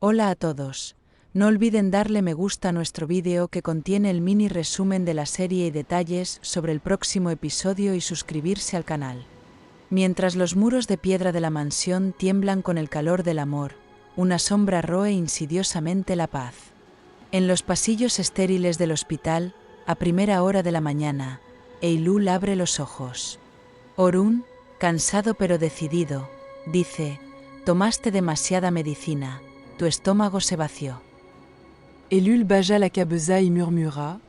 Hola a todos. No olviden darle me gusta a nuestro vídeo que contiene el mini resumen de la serie y detalles sobre el próximo episodio y suscribirse al canal. Mientras los muros de piedra de la mansión tiemblan con el calor del amor, una sombra roe insidiosamente la paz. En los pasillos estériles del hospital, a primera hora de la mañana, Eylul abre los ojos. Orun, cansado pero decidido, dice: «Tomaste demasiada medicina, tu estómago se vació». Eylul baisa la cabeza y murmura: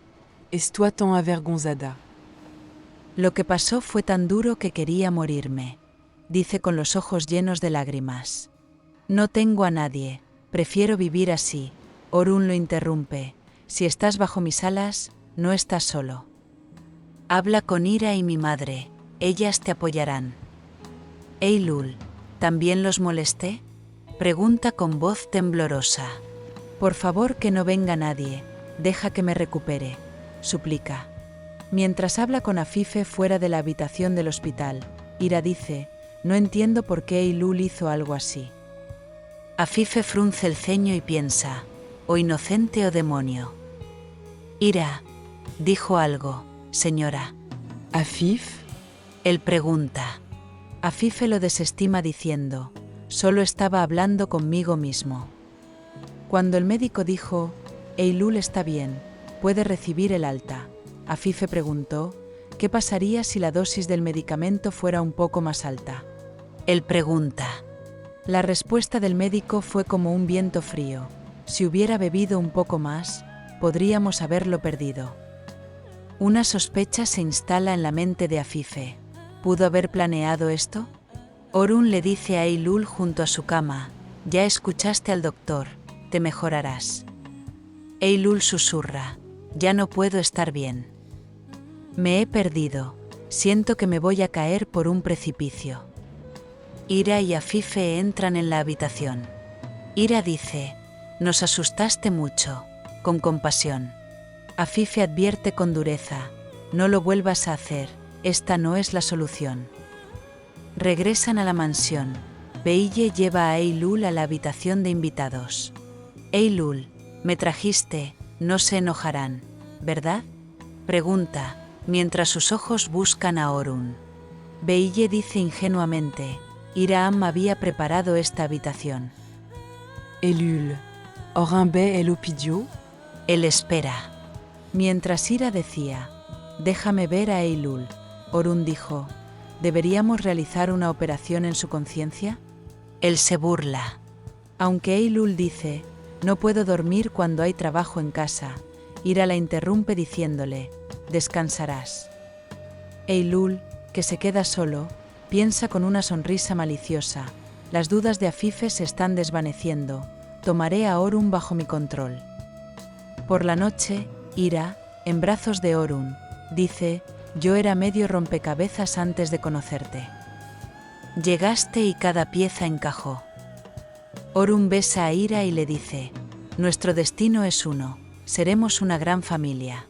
«Estoy tan avergonzada». «Lo que pasó fue tan duro que quería morirme», dice con los ojos llenos de lágrimas. «No tengo a nadie, prefiero vivir así». Orun lo interrumpe: «Si estás bajo mis alas, no estás solo. Habla con Ira y mi madre, ellas te apoyarán». «Eylul, ¿también los molesté?», pregunta con voz temblorosa. «Por favor, que no venga nadie, deja que me recupere», suplica. Mientras habla con Afife fuera de la habitación del hospital, Ira dice: «No entiendo por qué Eylul hizo algo así». Afife frunce el ceño y piensa: «O inocente o demonio». «Ira, dijo algo, señora». Afif, Él pregunta. Afife lo desestima diciendo: «Solo estaba hablando conmigo mismo». Cuando el médico dijo: «Eylul está bien, puede recibir el alta», Afife preguntó: «¿Qué pasaría si la dosis del medicamento fuera un poco más alta?». Él pregunta. La respuesta del médico fue como un viento frío: «Si hubiera bebido un poco más, podríamos haberlo perdido». Una sospecha se instala en la mente de Afife. ¿Pudo haber planeado esto? Orun le dice a Eylul junto a su cama: «Ya escuchaste al doctor, te mejorarás». Eylul susurra: «Ya no puedo estar bien. Me he perdido, siento que me voy a caer por un precipicio». Ira y Afife entran en la habitación. Ira dice: «Nos asustaste mucho», con compasión. Afife advierte con dureza: «No lo vuelvas a hacer, esta no es la solución». Regresan a la mansión. Beille lleva a Eylul a la habitación de invitados. «Eylul, me trajiste, no se enojarán, ¿verdad?», pregunta, mientras sus ojos buscan a Orun. Beille dice ingenuamente: «Iraam había preparado esta habitación». Eylul, Orinbe el opidio. Él espera. Mientras Ira decía: «Déjame ver a Eylul», Orun dijo: «¿Deberíamos realizar una operación en su conciencia?». Él se burla. Aunque Eylul dice: «No puedo dormir cuando hay trabajo en casa», Ira la interrumpe diciéndole: «Descansarás». Eylul, que se queda solo, piensa con una sonrisa maliciosa: «Las dudas de Afife se están desvaneciendo, tomaré a Orun bajo mi control». Por la noche, Ira, en brazos de Orun, dice: «Yo era medio rompecabezas antes de conocerte. Llegaste y cada pieza encajó». Orun besa a Ira y le dice: «Nuestro destino es uno, seremos una gran familia».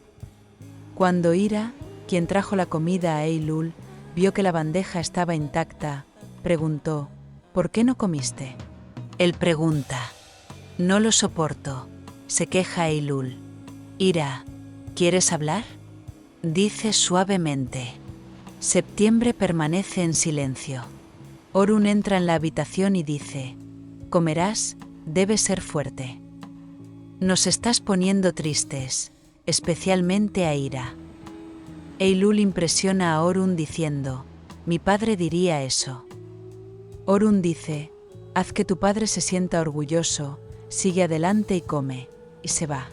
Cuando Ira, quien trajo la comida a Eylul, vio que la bandeja estaba intacta, preguntó: «¿Por qué no comiste?». Él pregunta. «No lo soporto», se queja Eylul. «Ira, ¿quieres hablar?», dice suavemente. Septiembre permanece en silencio. Orun entra en la habitación y dice: «Comerás, debe ser fuerte. Nos estás poniendo tristes, especialmente a Ira». Eylul impresiona a Orun diciendo: «Mi padre diría eso». Orun dice: «Haz que tu padre se sienta orgulloso, sigue adelante y come», y se va.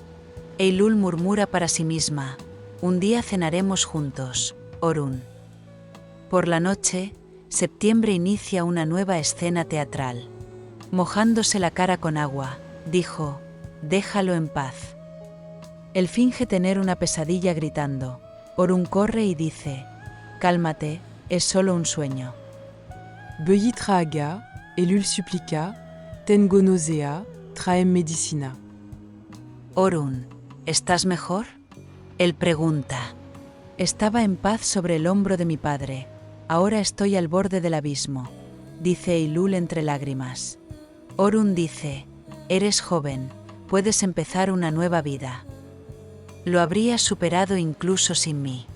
Eylul murmura para sí misma: «Un día cenaremos juntos, Orun». Por la noche, Septiembre inicia una nueva escena teatral. Mojándose la cara con agua, dijo: «Déjalo en paz». Él finge tener una pesadilla gritando. Orun corre y dice: «Cálmate, es solo un sueño». Beyi trahaga, Eylul supplica: «Tengo nausea, traem medicina». «Orun, ¿estás mejor?», él pregunta. «Estaba en paz sobre el hombro de mi padre, ahora estoy al borde del abismo», dice Eylul entre lágrimas. Orun dice: Eres joven, puedes empezar una nueva vida. Lo habrías superado incluso sin mí.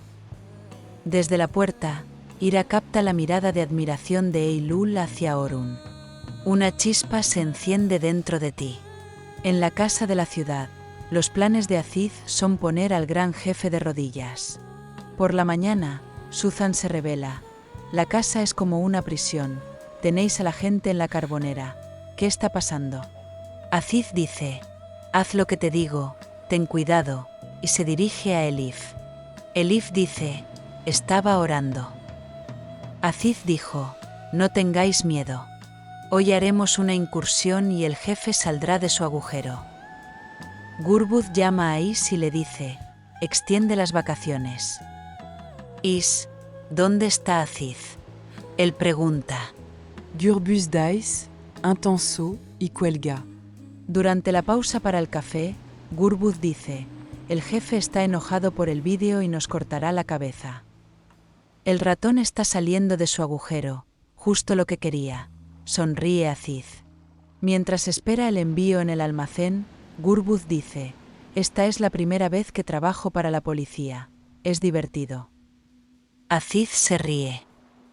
Desde la puerta, Ira capta la mirada de admiración de Eylul hacia Orun. Una chispa se enciende dentro de ti. En la casa de la ciudad, los planes de Aziz son poner al gran jefe de rodillas. Por la mañana, Suzan se revela. La casa es como una prisión. Tenéis a la gente en la carbonera. ¿Qué está pasando? Aziz dice, haz lo que te digo, ten cuidado, y se dirige a Elif. Elif dice, estaba orando. Aziz dijo, no tengáis miedo. Hoy haremos una incursión y el jefe saldrá de su agujero. Gurbuz llama a Is y le dice, extiende las vacaciones. Is, ¿dónde está Aziz? Él pregunta. Gurbuz dais, intenso y cuelga. Durante la pausa para el café, Gurbuz dice, el jefe está enojado por el vídeo y nos cortará la cabeza. El ratón está saliendo de su agujero, justo lo que quería. Sonríe Aziz. Mientras espera el envío en el almacén, Gurbuz dice, esta es la primera vez que trabajo para la policía. Es divertido. Aziz se ríe.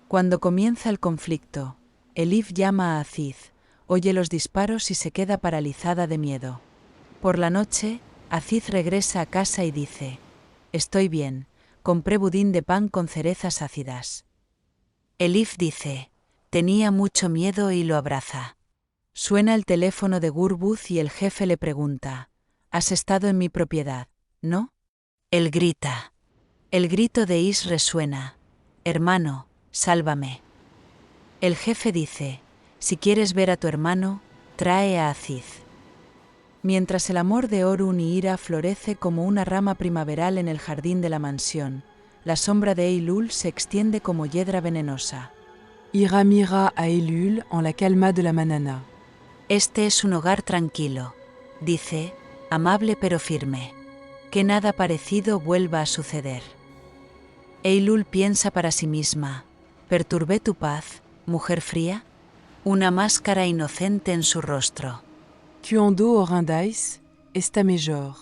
Cuando comienza el conflicto, Elif llama a Aziz, oye los disparos y se queda paralizada de miedo. Por la noche, Aziz regresa a casa y dice, estoy bien, compré budín de pan con cerezas ácidas. Elif dice, tenía mucho miedo y lo abraza. Suena el teléfono de Gurbuz y el jefe le pregunta, ¿has estado en mi propiedad, no? Él grita. El grito de Is resuena, hermano, sálvame. El jefe dice, si quieres ver a tu hermano, trae a Aziz. Mientras el amor de Orun y Ira florece como una rama primaveral en el jardín de la mansión, la sombra de Eylul se extiende como hiedra venenosa. Ira mira a Eylul en la calma de la manana. Este es un hogar tranquilo, dice, amable pero firme. Que nada parecido vuelva a suceder. Eylul piensa para sí misma, ¿perturbé tu paz, mujer fría? Una máscara inocente en su rostro. Tuando Orin dais, esta mejor,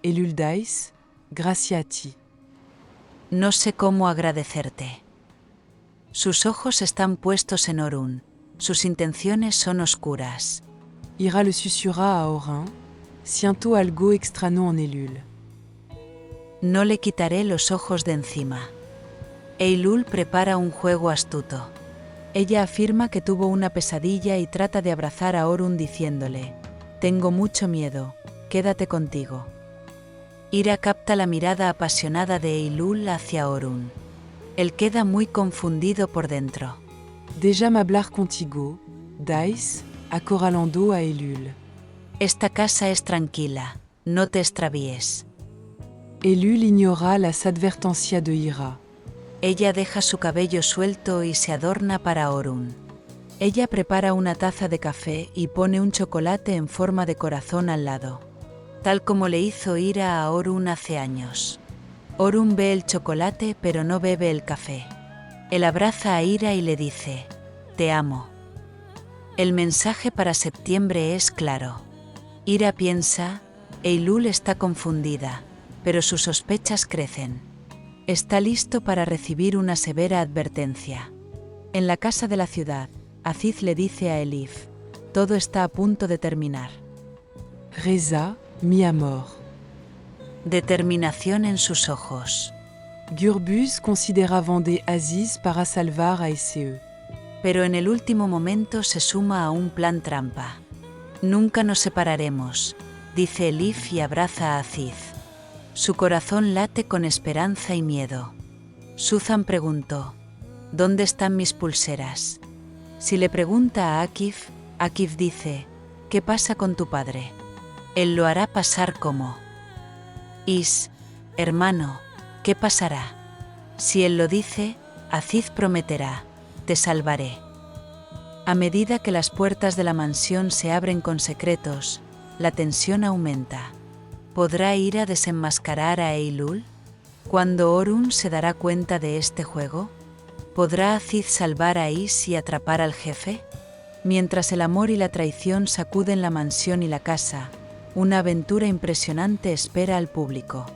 Eylul dais, gracia a ti. No sé cómo agradecerte. Sus ojos están puestos en Orun, sus intenciones son oscuras. Ira le susurra a Orin, siento algo extraño en Eylul. No le quitaré los ojos de encima. Eylul prepara un juego astuto. Ella afirma que tuvo una pesadilla y trata de abrazar a Orun diciéndole, tengo mucho miedo, quédate contigo. Ira capta la mirada apasionada de Eylul hacia Orun. Él queda muy confundido por dentro. Déjame hablar contigo, dais, acorralando a Eylul. Esta casa es tranquila, no te extravíes. Eylul ignora las advertencias de Ira. Ella deja su cabello suelto y se adorna para Orun. Ella prepara una taza de café y pone un chocolate en forma de corazón al lado, tal como le hizo Ira a Orun hace años. Orun ve el chocolate pero no bebe el café. Él abraza a Ira y le dice, te amo. El mensaje para septiembre es claro. Ira piensa, Eylul está confundida, pero sus sospechas crecen. Está listo para recibir una severa advertencia. En la casa de la ciudad, Aziz le dice a Elif, todo está a punto de terminar. Reza, mi amor. Determinación en sus ojos. Gurbuz considera vender Aziz para salvar a S.E. Pero en el último momento se suma a un plan trampa. Nunca nos separaremos, dice Elif y abraza a Aziz. Su corazón late con esperanza y miedo. Suzan preguntó, ¿dónde están mis pulseras? Si le pregunta a Akif, Akif dice, ¿qué pasa con tu padre? Él lo hará pasar como. Is, hermano, ¿qué pasará? Si él lo dice, Aziz prometerá, te salvaré. A medida que las puertas de la mansión se abren con secretos, la tensión aumenta. ¿Podrá Ira desenmascarar a Eylul? ¿Cuándo Orun se dará cuenta de este juego? ¿Podrá Aziz salvar a Is y atrapar al jefe? Mientras el amor y la traición sacuden la mansión y la casa, una aventura impresionante espera al público.